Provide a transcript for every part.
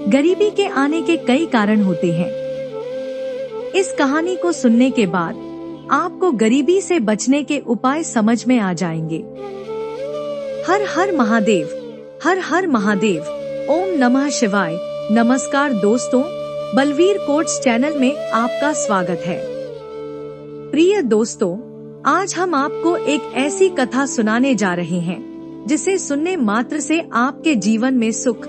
गरीबी के आने के कई कारण होते हैं। इस कहानी को सुनने के बाद आपको गरीबी से बचने के उपाय समझ में आ जाएंगे। हर हर महादेव, हर हर महादेव, ओम नमः शिवाय। नमस्कार दोस्तों, बलवीर कोट्स चैनल में आपका स्वागत है। प्रिय दोस्तों, आज हम आपको एक ऐसी कथा सुनाने जा रहे हैं जिसे सुनने मात्र से आपके जीवन में सुख,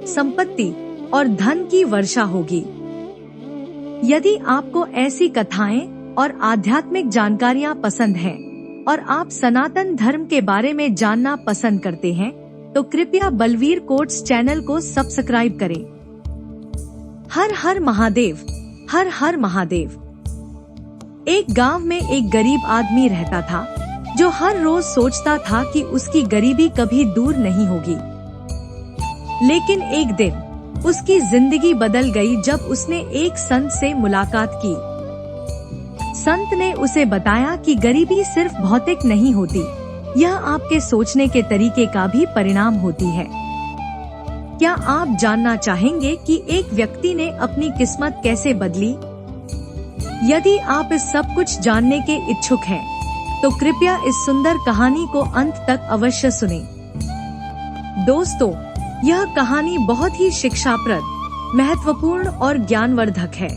संपत्ति और धन की वर्षा होगी। यदि आपको ऐसी कथाएं और आध्यात्मिक जानकारियां पसंद हैं और आप सनातन धर्म के बारे में जानना पसंद करते हैं, तो कृपया बलवीर कोट्स चैनल को सब्सक्राइब करें। हर हर महादेव, हर हर महादेव। एक गांव में एक गरीब आदमी रहता था जो हर रोज सोचता था कि उसकी गरीबी कभी दूर नहीं होगी। लेकिन एक दिन उसकी जिंदगी बदल गई जब उसने एक संत से मुलाकात की। संत ने उसे बताया कि गरीबी सिर्फ भौतिक नहीं होती, यह आपके सोचने के तरीके का भी परिणाम होती है। क्या आप जानना चाहेंगे कि एक व्यक्ति ने अपनी किस्मत कैसे बदली? यदि आप इस सब कुछ जानने के इच्छुक हैं, तो कृपया इस सुंदर कहानी को अंत तक अवश्य सुनें। दोस्तों, यह कहानी बहुत ही शिक्षाप्रद, महत्वपूर्ण और ज्ञानवर्धक है।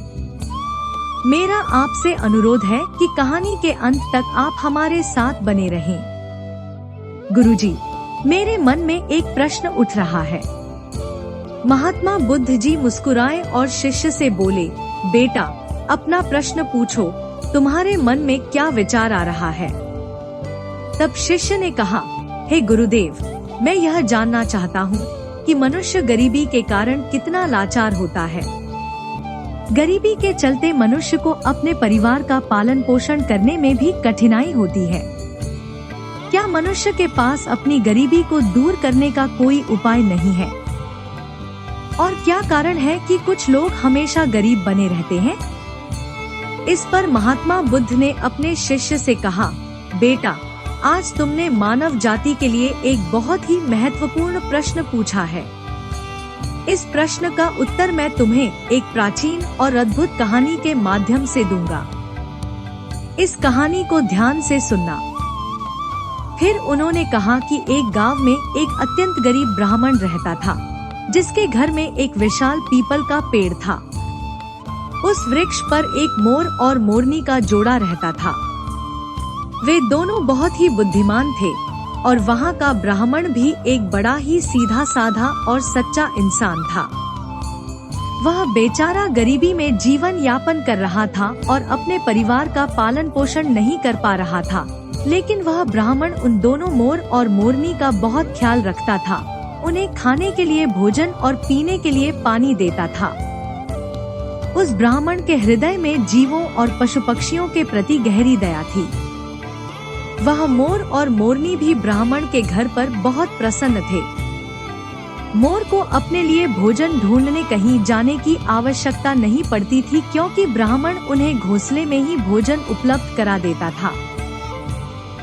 मेरा आपसे अनुरोध है कि कहानी के अंत तक आप हमारे साथ बने रहें। गुरुजी, मेरे मन में एक प्रश्न उठ रहा है। महात्मा बुद्ध जी मुस्कुराए और शिष्य से बोले, बेटा, अपना प्रश्न पूछो, तुम्हारे मन में क्या विचार आ रहा है? तब शिष्य ने कहा, हे गुरुदेव, मैं यह जानना चाहता हूँ कि मनुष्य गरीबी के कारण कितना लाचार होता है। गरीबी के चलते मनुष्य को अपने परिवार का पालन पोषण करने में भी कठिनाई होती है। क्या मनुष्य के पास अपनी गरीबी को दूर करने का कोई उपाय नहीं है? और क्या कारण है कि कुछ लोग हमेशा गरीब बने रहते हैं? इस पर महात्मा बुद्ध ने अपने शिष्य से कहा, बेटा, आज तुमने मानव जाति के लिए एक बहुत ही महत्वपूर्ण प्रश्न पूछा है। इस प्रश्न का उत्तर मैं तुम्हें एक प्राचीन और अद्भुत कहानी के माध्यम से दूंगा। इस कहानी को ध्यान से सुनना। फिर उन्होंने कहा कि एक गांव में एक अत्यंत गरीब ब्राह्मण रहता था, जिसके घर में एक विशाल पीपल का पेड़ था। उस वृक्ष पर एक मोर और मोरनी का जोड़ा रहता था। वे दोनों बहुत ही बुद्धिमान थे और वहाँ का ब्राह्मण भी एक बड़ा ही सीधा साधा और सच्चा इंसान था। वह बेचारा गरीबी में जीवन यापन कर रहा था और अपने परिवार का पालन पोषण नहीं कर पा रहा था, लेकिन वह ब्राह्मण उन दोनों मोर और मोरनी का बहुत ख्याल रखता था। उन्हें खाने के लिए भोजन और पीने के लिए पानी देता था। उस ब्राह्मण के हृदय में जीवों और पशु पक्षियों के प्रति गहरी दया थी। वह मोर और मोरनी भी ब्राह्मण के घर पर बहुत प्रसन्न थे। मोर को अपने लिए भोजन ढूंढने कहीं जाने की आवश्यकता नहीं पड़ती थी, क्योंकि ब्राह्मण उन्हें घोंसले में ही भोजन उपलब्ध करा देता था।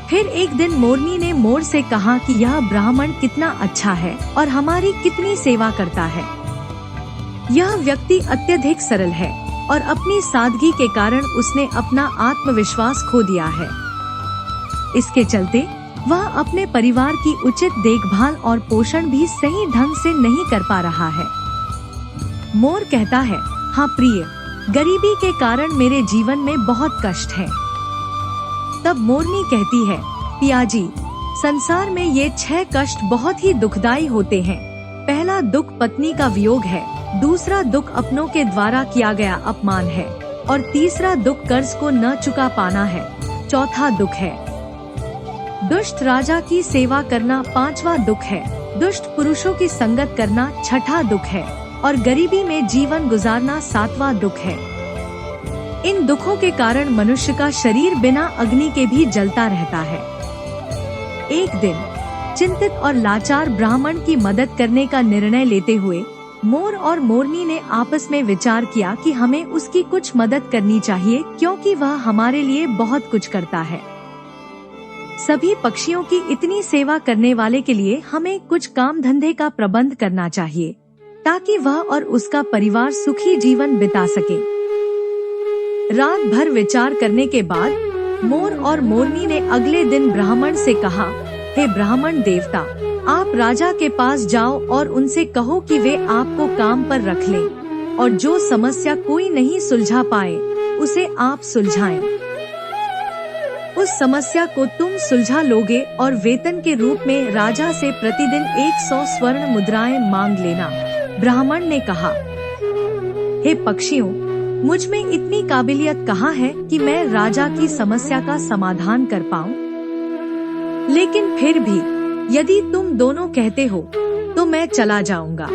फिर एक दिन मोरनी ने मोर से कहा कि यह ब्राह्मण कितना अच्छा है और हमारी कितनी सेवा करता है। यह व्यक्ति अत्यधिक सरल है और अपनी सादगी के कारण उसने अपना आत्मविश्वास खो दिया है। इसके चलते वह अपने परिवार की उचित देखभाल और पोषण भी सही ढंग से नहीं कर पा रहा है। मोर कहता है, हाँ प्रिय, गरीबी के कारण मेरे जीवन में बहुत कष्ट है। तब मोरनी कहती है, पियाजी, संसार में ये 6 कष्ट बहुत ही दुखदाई होते हैं। पहला दुख पत्नी का वियोग है, दूसरा दुख अपनों के द्वारा किया गया अपमान है, और तीसरा दुख कर्ज को न चुका पाना है। चौथा दुख है दुष्ट राजा की सेवा करना, 5वां दुख है दुष्ट पुरुषों की संगत करना, 6ठा दुख है और गरीबी में जीवन गुजारना, 7वां दुख है। इन दुखों के कारण मनुष्य का शरीर बिना अग्नि के भी जलता रहता है। एक दिन चिंतित और लाचार ब्राह्मण की मदद करने का निर्णय लेते हुए मोर और मोरनी ने आपस में विचार किया कि हमें उसकी कुछ मदद करनी चाहिए, क्योंकि वह हमारे लिए बहुत कुछ करता है। सभी पक्षियों की इतनी सेवा करने वाले के लिए हमें कुछ काम धंधे का प्रबंध करना चाहिए। ताकि वह और उसका परिवार सुखी जीवन बिता सके। रात भर विचार करने के बाद मोर और मोरनी ने अगले दिन ब्राह्मण से कहा, हे ब्राह्मण देवता, आप राजा के पास जाओ और उनसे कहो कि वे आपको काम पर रख लें और जो समस्या कोई नहीं सुलझा पाए उसे आप सुलझाएं। उस समस्या को तुम सुलझा लोगे और वेतन के रूप में राजा से प्रतिदिन 100 स्वर्ण मुद्राएं मांग लेना। ब्राह्मण ने कहा, हे पक्षियों, मुझ में इतनी काबिलियत कहाँ है कि मैं राजा की समस्या का समाधान कर पाऊं? लेकिन फिर भी यदि तुम दोनों कहते हो तो मैं चला जाऊंगा।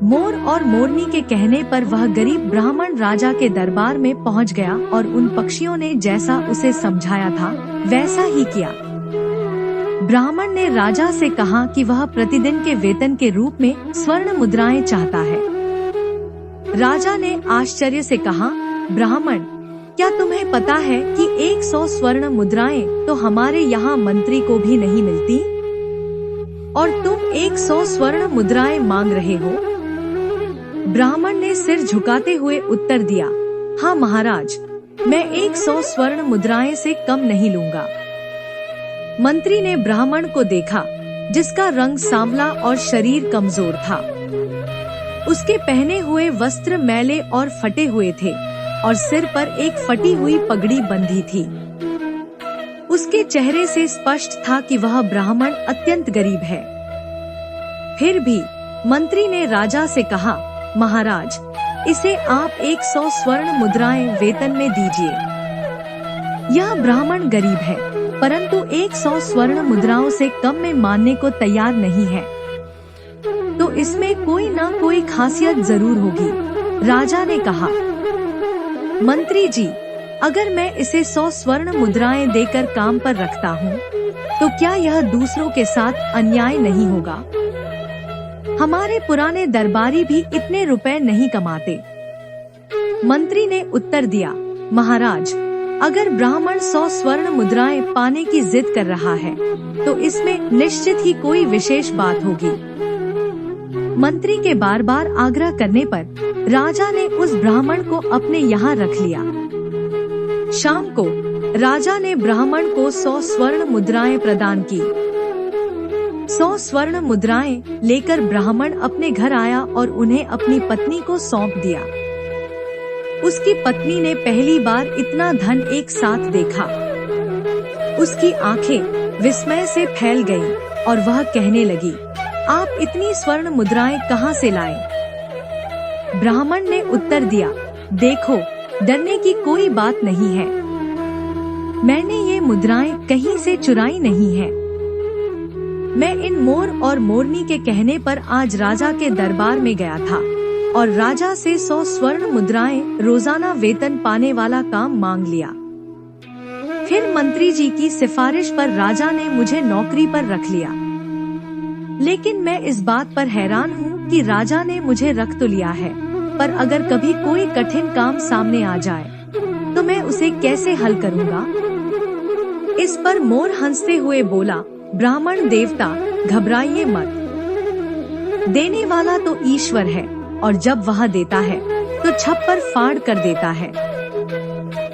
मोर और मोरनी के कहने पर वह गरीब ब्राह्मण राजा के दरबार में पहुंच गया और उन पक्षियों ने जैसा उसे समझाया था वैसा ही किया। ब्राह्मण ने राजा से कहा कि वह प्रतिदिन के वेतन के रूप में स्वर्ण मुद्राएं चाहता है। राजा ने आश्चर्य से कहा, ब्राह्मण, क्या तुम्हें पता है कि 100 स्वर्ण मुद्राएं तो हमारे यहाँ मंत्री को भी नहीं मिलती और तुम 100 स्वर्ण मुद्राएं मांग रहे हो? ब्राह्मण ने सिर झुकाते हुए उत्तर दिया, हाँ महाराज, मैं 100 स्वर्ण मुद्राएं से कम नहीं लूंगा। मंत्री ने ब्राह्मण को देखा, जिसका रंग सांवला और शरीर कमजोर था। उसके पहने हुए वस्त्र मैले और फटे हुए थे और सिर पर एक फटी हुई पगड़ी बंधी थी। उसके चेहरे से स्पष्ट था कि वह ब्राह्मण अत्यंत गरीब है। फिर भी मंत्री ने राजा से कहा, महाराज, इसे आप 100 स्वर्ण मुद्राएं वेतन में दीजिए। यह ब्राह्मण गरीब है, परंतु 100 स्वर्ण मुद्राओं से कम में मानने को तैयार नहीं है, तो इसमें कोई ना कोई खासियत जरूर होगी। राजा ने कहा, मंत्री जी, अगर मैं इसे 100 स्वर्ण मुद्राएं देकर काम पर रखता हूँ, तो क्या यह दूसरों के साथ अन्याय नहीं होगा? हमारे पुराने दरबारी भी इतने रुपए नहीं कमाते। मंत्री ने उत्तर दिया, महाराज, अगर ब्राह्मण 100 स्वर्ण मुद्राएं पाने की जिद कर रहा है, तो इसमें निश्चित ही कोई विशेष बात होगी। मंत्री के बार बार आग्रह करने पर राजा ने उस ब्राह्मण को अपने यहाँ रख लिया। शाम को राजा ने ब्राह्मण को 100 स्वर्ण मुद्राएं प्रदान की। 100 स्वर्ण मुद्राएं लेकर ब्राह्मण अपने घर आया और उन्हें अपनी पत्नी को सौंप दिया। उसकी पत्नी ने पहली बार इतना धन एक साथ देखा। उसकी आंखें विस्मय से फैल गईं और वह कहने लगी, आप इतनी स्वर्ण मुद्राएं कहाँ से लाए? ब्राह्मण ने उत्तर दिया, देखो, डरने की कोई बात नहीं है। मैंने ये मुद्राएं कहीं से चुराई नहीं है। मैं इन मोर और मोरनी के कहने पर आज राजा के दरबार में गया था और राजा से 100 स्वर्ण मुद्राएं रोजाना वेतन पाने वाला काम मांग लिया। फिर मंत्री जी की सिफारिश पर राजा ने मुझे नौकरी पर रख लिया। लेकिन मैं इस बात पर हैरान हूँ कि राजा ने मुझे रख तो लिया है, पर अगर कभी कोई कठिन काम सामने आ जाए तो मैं उसे कैसे हल करूँगा? इस पर मोर हंसते हुए बोला, ब्राह्मण देवता, घबराइए मत। देने वाला तो ईश्वर है और जब वह देता है तो छप्पर फाड़ कर देता है।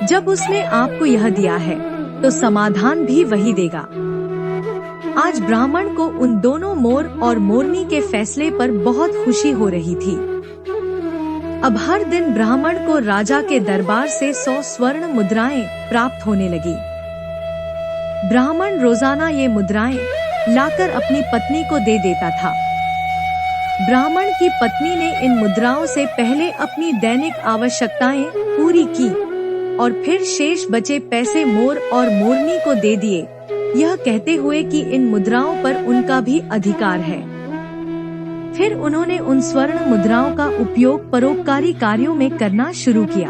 जब उसने आपको यह दिया है तो समाधान भी वही देगा। आज ब्राह्मण को उन दोनों मोर और मोरनी के फैसले पर बहुत खुशी हो रही थी। अब हर दिन ब्राह्मण को राजा के दरबार से 100 स्वर्ण मुद्राएं प्राप्त होने लगी। ब्राह्मण रोजाना ये मुद्राएं लाकर अपनी पत्नी को दे देता था। ब्राह्मण की पत्नी ने इन मुद्राओं से पहले अपनी दैनिक आवश्यकताएं पूरी की और फिर शेष बचे पैसे मोर और मोरनी को दे दिए, यह कहते हुए कि इन मुद्राओं पर उनका भी अधिकार है। फिर उन्होंने उन स्वर्ण मुद्राओं का उपयोग परोपकारी कार्यों में करना शुरू किया।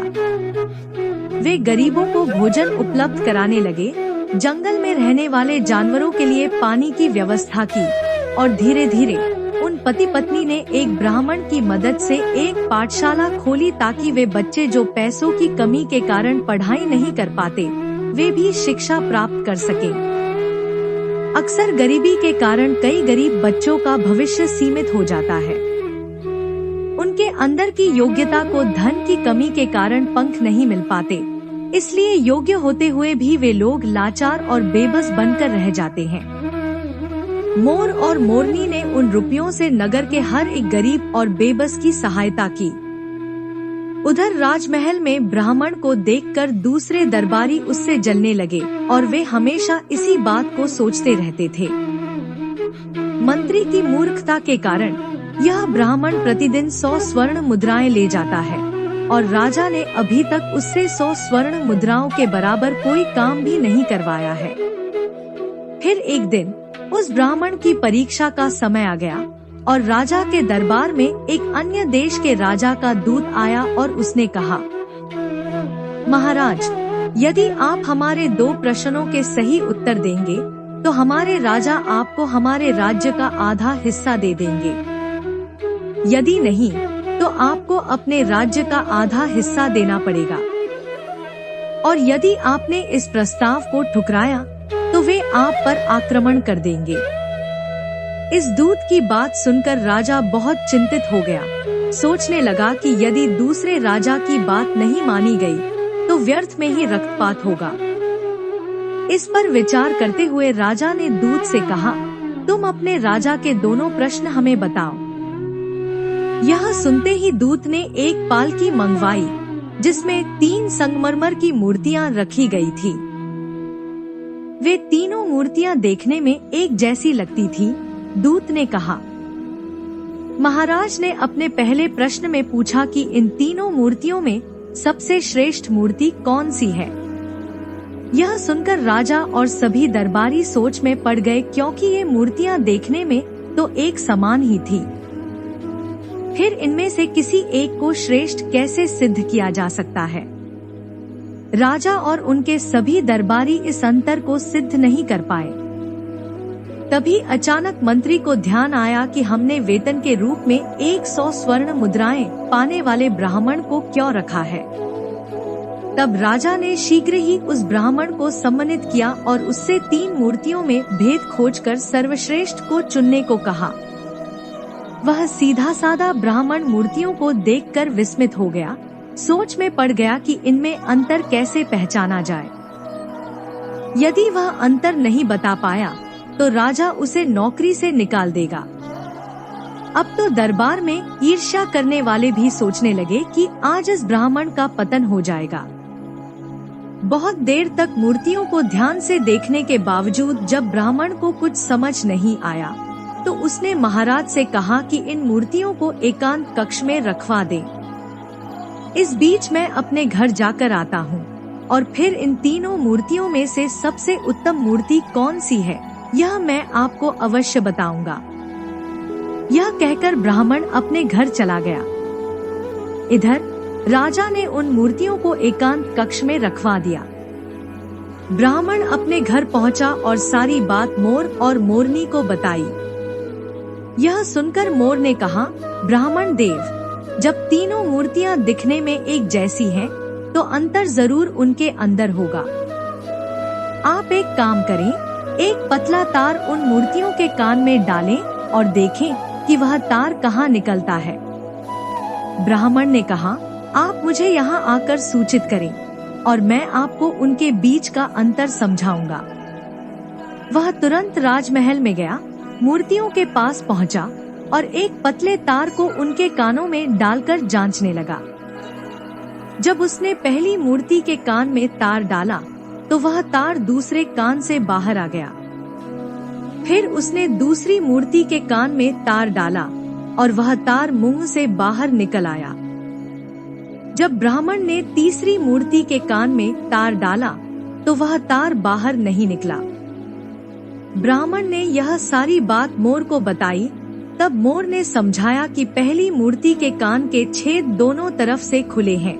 वे गरीबों को भोजन उपलब्ध कराने लगे, जंगल में रहने वाले जानवरों के लिए पानी की व्यवस्था की और धीरे धीरे उन पति पत्नी ने एक ब्राह्मण की मदद से एक पाठशाला खोली ताकि वे बच्चे जो पैसों की कमी के कारण पढ़ाई नहीं कर पाते, वे भी शिक्षा प्राप्त कर सके। अक्सर गरीबी के कारण कई गरीब बच्चों का भविष्य सीमित हो जाता है। उनके अंदर की योग्यता को धन की कमी के कारण पंख नहीं मिल पाते, इसलिए योग्य होते हुए भी वे लोग लाचार और बेबस बनकर रह जाते हैं। मोर और मोरनी ने उन रुपयों से नगर के हर एक गरीब और बेबस की सहायता की। उधर राजमहल में ब्राह्मण को देखकर दूसरे दरबारी उससे जलने लगे और वे हमेशा इसी बात को सोचते रहते थे। मंत्री की मूर्खता के कारण यह ब्राह्मण प्रतिदिन 100 स्वर्ण मुद्राएं ले जाता है और राजा ने अभी तक उससे 100 स्वर्ण मुद्राओं के बराबर कोई काम भी नहीं करवाया है। फिर एक दिन उस ब्राह्मण की परीक्षा का समय आ गया और राजा के दरबार में एक अन्य देश के राजा का दूत आया और उसने कहा, महाराज, यदि आप हमारे 2 प्रश्नों के सही उत्तर देंगे तो हमारे राजा आपको हमारे राज्य का आधा हिस्सा दे देंगे। यदि नहीं तो आपको अपने राज्य का आधा हिस्सा देना पड़ेगा। और यदि आपने इस प्रस्ताव को ठुकराया तो वे आप पर आक्रमण कर देंगे। इस दूत की बात सुनकर राजा बहुत चिंतित हो गया। सोचने लगा कि यदि दूसरे राजा की बात नहीं मानी गई तो व्यर्थ में ही रक्तपात होगा। इस पर विचार करते हुए राजा ने दूत से कहा, तुम अपने राजा के दोनों प्रश्न हमें बताओ। यह सुनते ही दूत ने एक पालकी मंगवाई जिसमें 3 संगमरमर की मूर्तियां रखी गई थी। वे तीनों मूर्तियां देखने में एक जैसी लगती थी। दूत ने कहा, महाराज ने अपने पहले प्रश्न में पूछा कि इन तीनों मूर्तियों में सबसे श्रेष्ठ मूर्ति कौन सी है। यह सुनकर राजा और सभी दरबारी सोच में पड़ गए, क्योंकि ये मूर्तियां देखने में तो एक समान ही थी। फिर इनमें से किसी एक को श्रेष्ठ कैसे सिद्ध किया जा सकता है। राजा और उनके सभी दरबारी इस अंतर को सिद्ध नहीं कर पाए। तभी अचानक मंत्री को ध्यान आया कि हमने वेतन के रूप में 100 स्वर्ण मुद्राएं पाने वाले ब्राह्मण को क्यों रखा है। तब राजा ने शीघ्र ही उस ब्राह्मण को सम्मानित किया और उससे 3 मूर्तियों में भेद खोजकर सर्वश्रेष्ठ को चुनने को कहा। वह सीधा साधा ब्राह्मण मूर्तियों को देखकर विस्मित हो गया। सोच में पड़ गया कि इनमें अंतर कैसे पहचाना जाए। यदि वह अंतर नहीं बता पाया तो राजा उसे नौकरी से निकाल देगा। अब तो दरबार में ईर्ष्या करने वाले भी सोचने लगे कि आज इस ब्राह्मण का पतन हो जाएगा। बहुत देर तक मूर्तियों को ध्यान से देखने के बावजूद जब ब्राह्मण को कुछ समझ नहीं आया तो उसने महाराज से कहा कि इन मूर्तियों को एकांत कक्ष में रखवा दे। इस बीच मैं अपने घर जाकर आता हूँ और फिर इन तीनों मूर्तियों में से सबसे उत्तम मूर्ति कौन सी है यह मैं आपको अवश्य बताऊंगा। यह कहकर ब्राह्मण अपने घर चला गया। इधर राजा ने उन मूर्तियों को एकांत कक्ष में रखवा दिया। ब्राह्मण अपने घर पहुंचा और सारी बात मोर और मोरनी को बताई। यह सुनकर मोर ने कहा, ब्राह्मण देव, जब तीनों मूर्तियां दिखने में एक जैसी हैं, तो अंतर जरूर उनके अंदर होगा। आप एक काम करें, एक पतला तार उन मूर्तियों के कान में डालें और देखें कि वह तार कहाँ निकलता है। ब्राह्मण ने कहा, आप मुझे यहाँ आकर सूचित करें और मैं आपको उनके बीच का अंतर समझाऊंगा। वह तुरंत राजमहल में गया, मूर्तियों के पास पहुंचा और एक पतले तार को उनके कानों में डालकर जांचने लगा। जब उसने पहली मूर्ति के कान में तार डाला तो वह तार दूसरे कान से बाहर आ गया। फिर उसने दूसरी मूर्ति के कान में तार डाला और वह तार मुंह से बाहर निकल आया। जब ब्राह्मण ने तीसरी मूर्ति के कान में तार डाला तो वह तार बाहर नहीं निकला। ब्राह्मण ने यह सारी बात मोर को बताई। तब मोर ने समझाया कि पहली मूर्ति के कान के छेद दोनों तरफ से खुले हैं,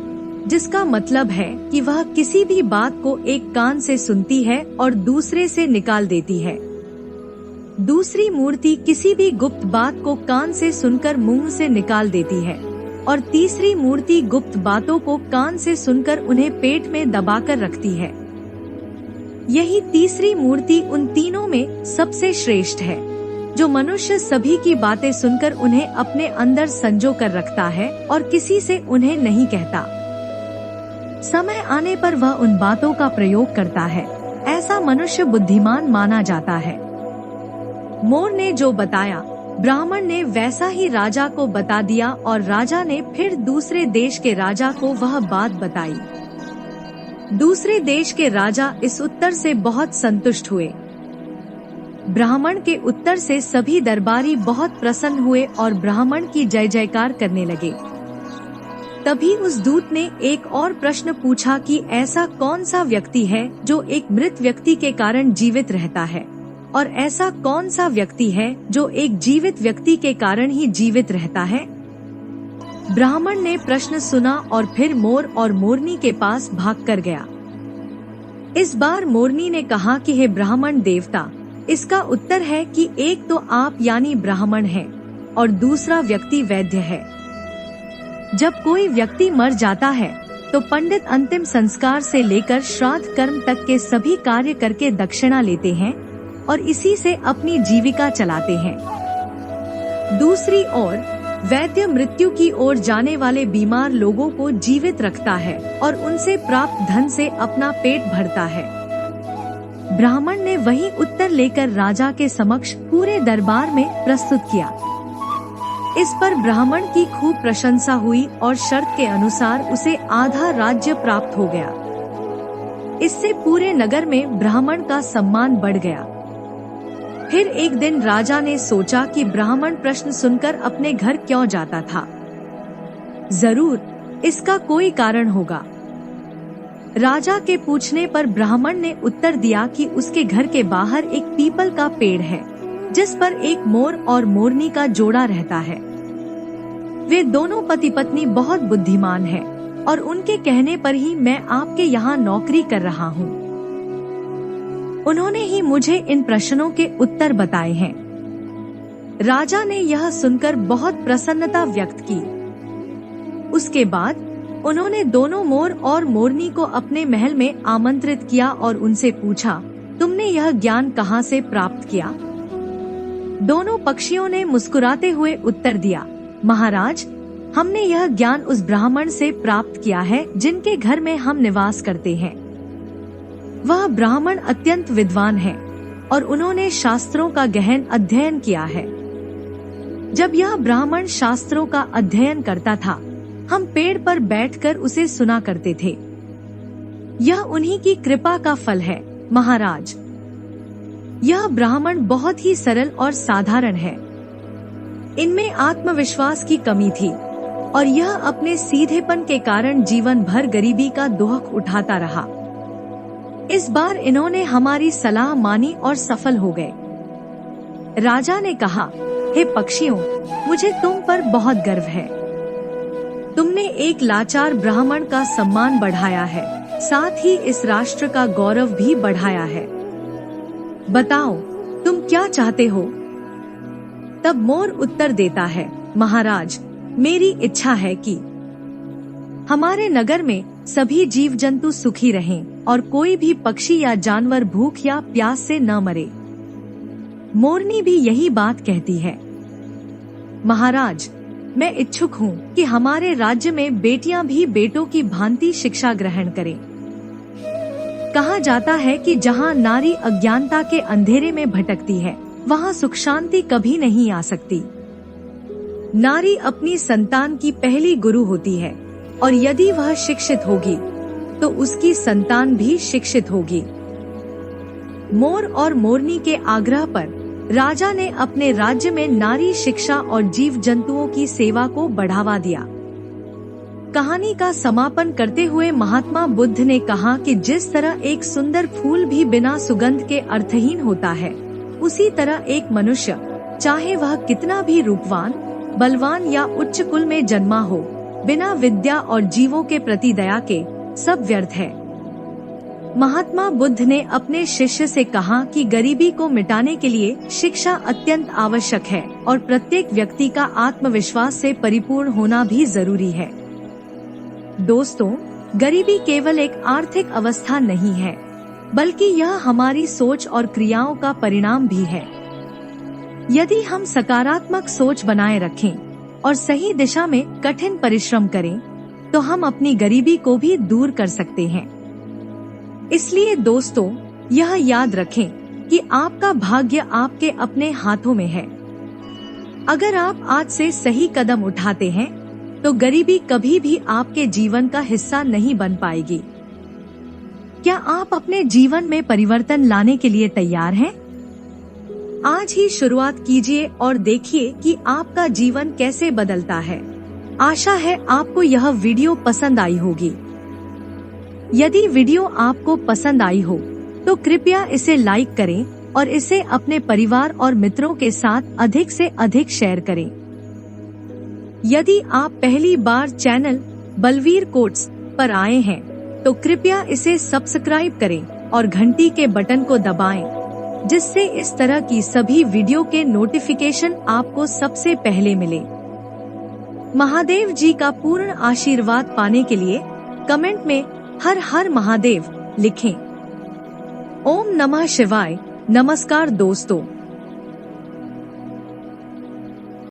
जिसका मतलब है कि वह किसी भी बात को एक कान से सुनती है और दूसरे से निकाल देती है। दूसरी मूर्ति किसी भी गुप्त बात को कान से सुनकर मुंह से निकाल देती है और तीसरी मूर्ति गुप्त बातों को कान से सुनकर उन्हें पेट में दबाकर रखती है। यही तीसरी मूर्ति उन तीनों में सबसे श्रेष्ठ है, जो मनुष्य सभी की बातें सुनकर उन्हें अपने अंदर संजो कर रखता है और किसी से उन्हें नहीं कहता। समय आने पर वह उन बातों का प्रयोग करता है। ऐसा मनुष्य बुद्धिमान माना जाता है। मोर ने जो बताया, ब्राह्मण ने वैसा ही राजा को बता दिया और राजा ने फिर दूसरे देश के राजा को वह बात बताई। दूसरे देश के राजा इस उत्तर से बहुत संतुष्ट हुए। ब्राह्मण के उत्तर से सभी दरबारी बहुत प्रसन्न हुए और ब्राह्मण की जय जयकार करने लगे। तभी उस दूत ने एक और प्रश्न पूछा कि ऐसा कौन सा व्यक्ति है जो एक मृत व्यक्ति के कारण जीवित रहता है, और ऐसा कौन सा व्यक्ति है जो एक जीवित व्यक्ति के कारण ही जीवित रहता है। ब्राह्मण ने प्रश्न सुना और फिर मोर और मोरनी के पास भाग कर गया। इस बार मोरनी ने कहा कि हे ब्राह्मण देवता, इसका उत्तर है कि एक तो आप यानी ब्राह्मण हैं और दूसरा व्यक्ति वैद्य है। जब कोई व्यक्ति मर जाता है तो पंडित अंतिम संस्कार से लेकर श्राद्ध कर्म तक के सभी कार्य करके दक्षिणा लेते हैं और इसी से अपनी जीविका चलाते हैं। दूसरी ओर वैद्य मृत्यु की ओर जाने वाले बीमार लोगों को जीवित रखता है और उनसे प्राप्त धन से अपना पेट भरता है। ब्राह्मण ने वही उत्तर लेकर राजा के समक्ष पूरे दरबार में प्रस्तुत किया। इस पर ब्राह्मण की खूब प्रशंसा हुई और शर्त के अनुसार उसे आधा राज्य प्राप्त हो गया। इससे पूरे नगर में ब्राह्मण का सम्मान बढ़ गया। फिर एक दिन राजा ने सोचा कि ब्राह्मण प्रश्न सुनकर अपने घर क्यों जाता था। जरूर इसका कोई कारण होगा। राजा के पूछने पर ब्राह्मण ने उत्तर दिया कि उसके घर के बाहर एक पीपल का पेड़ है जिस पर एक मोर और मोरनी का जोड़ा रहता है। वे दोनों पति पत्नी बहुत बुद्धिमान हैं और उनके कहने पर ही मैं आपके यहाँ नौकरी कर रहा हूँ। उन्होंने ही मुझे इन प्रश्नों के उत्तर बताए हैं। राजा ने यह सुनकर बहुत प्रसन्नता व्यक्त की। उसके बाद उन्होंने दोनों मोर और मोरनी को अपने महल में आमंत्रित किया और उनसे पूछा, तुमने यह ज्ञान कहाँ से प्राप्त किया? दोनों पक्षियों ने मुस्कुराते हुए उत्तर दिया, महाराज, हमने यह ज्ञान उस ब्राह्मण से प्राप्त किया है जिनके घर में हम निवास करते हैं। वह ब्राह्मण अत्यंत विद्वान है और उन्होंने शास्त्रों का गहन अध्ययन किया है। जब यह ब्राह्मण शास्त्रों का अध्ययन करता था, हम पेड़ पर बैठकर उसे सुना करते थे। यह उन्हीं की कृपा का फल है, महाराज। यह ब्राह्मण बहुत ही सरल और साधारण है। इनमें आत्मविश्वास की कमी थी और यह अपने सीधेपन के कारण जीवन भर गरीबी का दुख उठाता रहा। इस बार इन्होंने हमारी सलाह मानी और सफल हो गए। राजा ने कहा, हे पक्षियों, मुझे तुम पर बहुत गर्व है। तुमने एक लाचार ब्राह्मण का सम्मान बढ़ाया है, साथ ही इस राष्ट्र का गौरव भी बढ़ाया है। बताओ, तुम क्या चाहते हो? तब मोर उत्तर देता है, महाराज, मेरी इच्छा है कि हमारे नगर में सभी जीव जंतु सुखी रहें और कोई भी पक्षी या जानवर भूख या प्यास से न मरे। मोरनी भी यही बात कहती है। महाराज, मैं इच्छुक हूँ कि हमारे राज्य में बेटियां भी बेटों की भांति शिक्षा ग्रहण करें। कहा जाता है कि जहाँ नारी अज्ञानता के अंधेरे में भटकती है, वहाँ सुख शांति कभी नहीं आ सकती। नारी अपनी संतान की पहली गुरु होती है और यदि वह शिक्षित होगी तो उसकी संतान भी शिक्षित होगी। मोर और मोरनी के आग्रह पर राजा ने अपने राज्य में नारी शिक्षा और जीव जंतुओं की सेवा को बढ़ावा दिया। कहानी का समापन करते हुए महात्मा बुद्ध ने कहा कि जिस तरह एक सुंदर फूल भी बिना सुगंध के अर्थहीन होता है, उसी तरह एक मनुष्य, चाहे वह कितना भी रूपवान, बलवान या उच्च कुल में जन्मा हो, बिना विद्या और जीवों के प्रति दया के सब व्यर्थ है। महात्मा बुद्ध ने अपने शिष्य से कहा कि गरीबी को मिटाने के लिए शिक्षा अत्यंत आवश्यक है और प्रत्येक व्यक्ति का आत्मविश्वास से परिपूर्ण होना भी जरूरी है। दोस्तों, गरीबी केवल एक आर्थिक अवस्था नहीं है, बल्कि यह हमारी सोच और क्रियाओं का परिणाम भी है। यदि हम सकारात्मक सोच बनाए रखें और सही दिशा में कठिन परिश्रम करें, तो हम अपनी गरीबी को भी दूर कर सकते हैं। इसलिए दोस्तों, यह याद रखें कि आपका भाग्य आपके अपने हाथों में है। अगर आप आज से सही कदम उठाते हैं, तो गरीबी कभी भी आपके जीवन का हिस्सा नहीं बन पाएगी। क्या आप अपने जीवन में परिवर्तन लाने के लिए तैयार हैं? आज ही शुरुआत कीजिए और देखिए कि आपका जीवन कैसे बदलता है। आशा है आपको यह वीडियो पसंद आई होगी। यदि वीडियो आपको पसंद आई हो, तो कृपया इसे लाइक करें और इसे अपने परिवार और मित्रों के साथ अधिक से अधिक शेयर करें। यदि आप पहली बार चैनल बलवीर कोट्स पर आए हैं, तो कृपया इसे सब्सक्राइब करें और घंटी के बटन को दबाएं, जिससे इस तरह की सभी वीडियो के नोटिफिकेशन आपको सबसे पहले मिले। महादेव जी का पूर्ण आशीर्वाद पाने के लिए कमेंट में हर हर महादेव लिखें। ओम नमः शिवाय। नमस्कार दोस्तों।